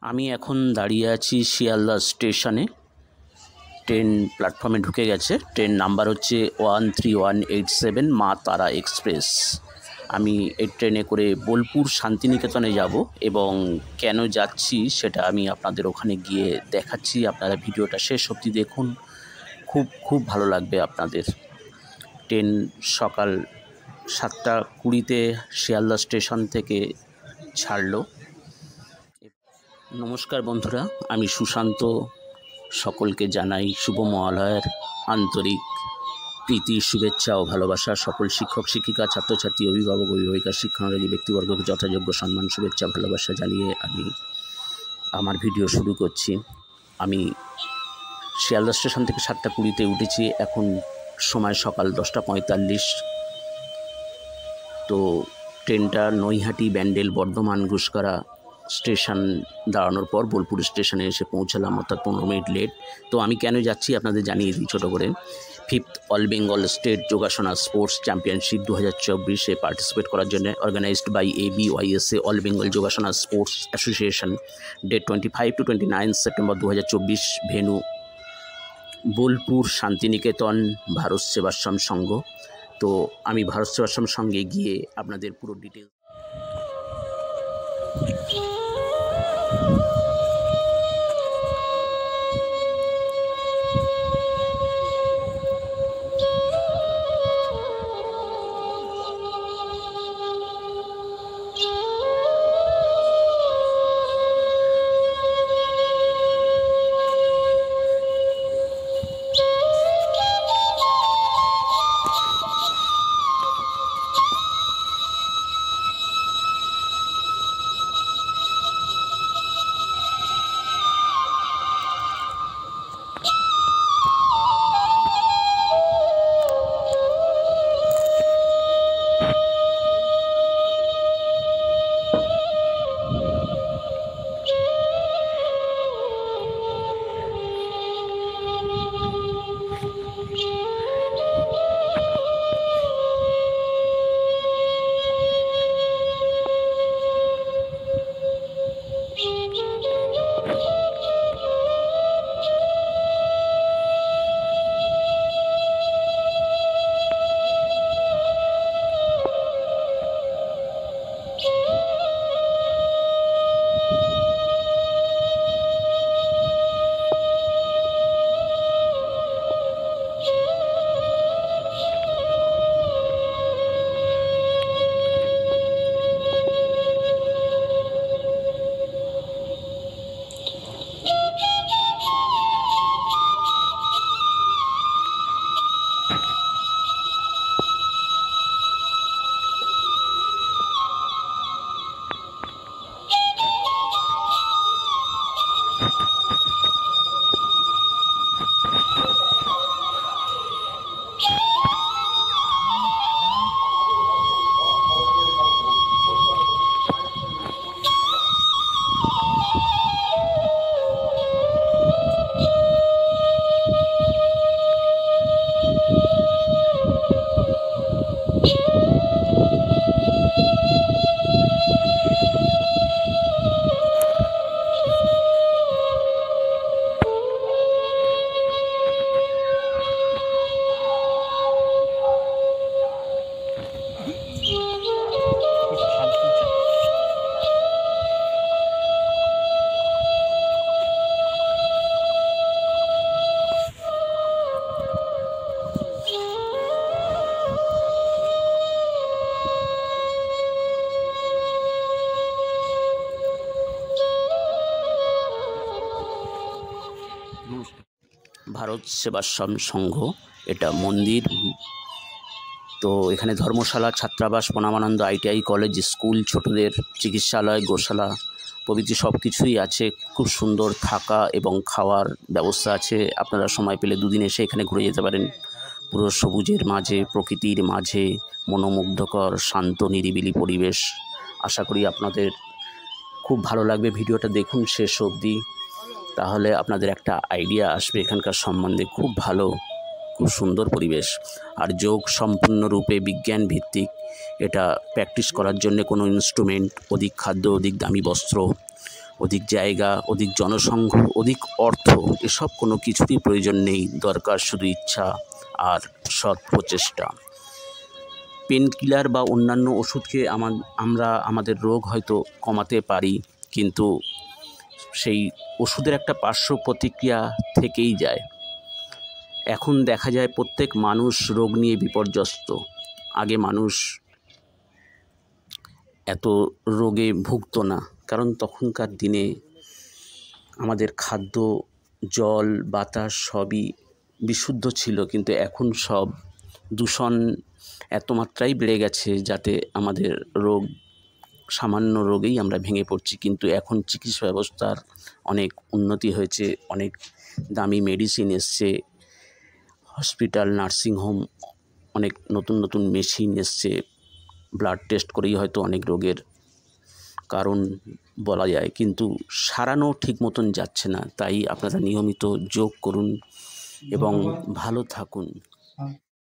আমি এখন দাঁড়িয়ে আছি শিয়ালদা স্টেশনে। ট্রেন প্ল্যাটফর্মে ঢুকে গেছে। ট্রেন নাম্বার হচ্ছে 13187 মা তারা এক্সপ্রেস। আমি এই ট্রেনে করে বোলপুর শান্তিনিকেতনে যাব এবং কেন যাচ্ছি সেটা আমি আপনাদের ওখানে গিয়ে দেখাচ্ছি। আপনারা ভিডিওটা শেষ অবধি দেখুন, খুব ভালো লাগবে আপনাদের। ট্রেন সকাল 7:20-তে শিয়ালদা স্টেশন থেকে ছাড়লো। নমস্কার বন্ধুরা, আমি সুশান্ত। সকলকে জানাই শুভ মহালয়ার আন্তরিক প্রীতি, শুভেচ্ছা ও ভালোবাসা। সকল শিক্ষক শিক্ষিকা, ছাত্রছাত্রী, অভিভাবক অভিভাবিকা, শিক্ষানুরাগী ব্যক্তিবর্গকে যথাযোগ্য সম্মান, শুভেচ্ছা, ভালোবাসা জানিয়ে আমি আমার ভিডিও শুরু করছি। আমি শিয়ালদা স্টেশন থেকে 7:20-তে উঠেছি। এখন সময় সকাল 10:45। তো ট্রেনটা নৈহাটি, ব্যান্ডেল, বর্ধমান, ঘুষকরা স্টেশন দাঁড়ানোর পর বোলপুর স্টেশনে এসে পৌঁছালাম, অর্থাৎ 15 মিনিট লেট। তো আমি কেন যাচ্ছি আপনাদের জানিয়ে দিই ছোটো করে। 5th all Bengal state Yogasana sports championship 2024-এ পার্টিসিপেট করার জন্য organised by ABYSA all Bengal Yogasana sports association. Date 25 to 29 September 2024। Venue Bolpur Santiniketan, Bharat Sevashram Sangha. তো আমি ভারত সেবাশ্রম সঙ্গে গিয়ে আপনাদের পুরো ডিটেলস। ভারত সেবাশ্রম সংঘ, এটা মন্দির। তো এখানে ধর্মশালা, ছাত্রাবাস, পরমানন্দ ITI কলেজ, স্কুল, ছোটদের চিকিৎসালয়, গোশালা প্রভৃতি সব কিছুই আছে। খুব সুন্দর থাকা এবং খাওয়ার ব্যবস্থা আছে। আপনারা সময় পেলে দুদিন এসে এখানে ঘুরে যেতে পারেন। পুরো সবুজের মাঝে, প্রকৃতির মাঝে মনোমুগ্ধকর শান্ত নিরিবিলি পরিবেশ। আশা করি আপনাদের খুব ভালো লাগবে। ভিডিওটা দেখুন শেষ অবধি, তাহলে আপনাদের একটা আইডিয়া আসবে এখানকার সম্বন্ধে। খুব ভালো, খুব সুন্দর পরিবেশ। আর যোগ সম্পূর্ণরূপে বিজ্ঞান ভিত্তিক। এটা প্র্যাকটিস করার জন্য কোনো ইনস্ট্রুমেন্ট, অধিক খাদ্য, অধিক দামি বস্ত্র, অধিক জায়গা, অধিক জনসংঘ, অধিক অর্থ এসব কোনো কিছুরই প্রয়োজন নেই। দরকার শুধু ইচ্ছা আর সৎ প্রচেষ্টা। পেন কিলার বা অন্যান্য ওষুধকে আমরা আমাদের রোগ হয়তো কমাতে পারি, কিন্তু সেই ওষুধের একটা পার্শ্ব প্রতিক্রিয়া থেকেই যায়। এখন দেখা যায় প্রত্যেক মানুষ রোগ নিয়ে বিপর্যস্ত। আগে মানুষ এত রোগে ভুগতো না, কারণ তখনকার দিনে আমাদের খাদ্য, জল, বাতাস সবই বিশুদ্ধ ছিল। কিন্তু এখন সব দূষণ এত মাত্রায় বেড়ে গেছে যাতে আমাদের রোগ, সামান্য রোগেই আমরা ভেঙে পড়ছি। কিন্তু এখন চিকিৎসা ব্যবস্থার অনেক উন্নতি হয়েছে, অনেক দামি মেডিসিন এসছে, হসপিটাল, নার্সিংহোম, অনেক নতুন নতুন মেশিন এসছে। ব্লাড টেস্ট করেই হয়তো অনেক রোগের কারণ বলা যায়, কিন্তু সারানো ঠিক মতন যাচ্ছে না। তাই আপনারা নিয়মিত যোগ করুন এবং ভালো থাকুন।